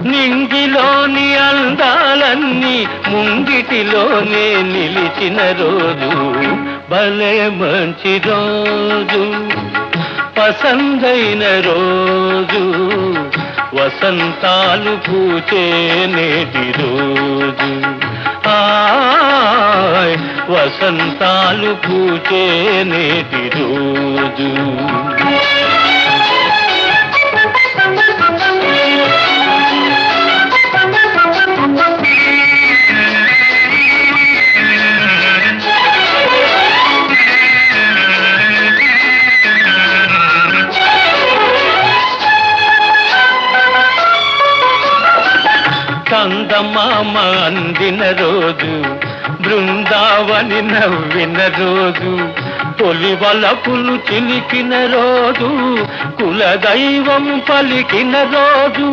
నింగిలోని అందాలన్నీ ముంగిటిలోనే నిలిచిన రోజు భలే మంచి రోజు పసందైన రోజు వసంతాలు పూచే నేటి రోజు ఆయ్ వసంతాలు పూచే నేటి రోజు చందమామ అందిన రోజు బృందావని నవ్విన రోజు తొలి వలపులు చిలికిన రోజు కులదైవం పలికిన రోజు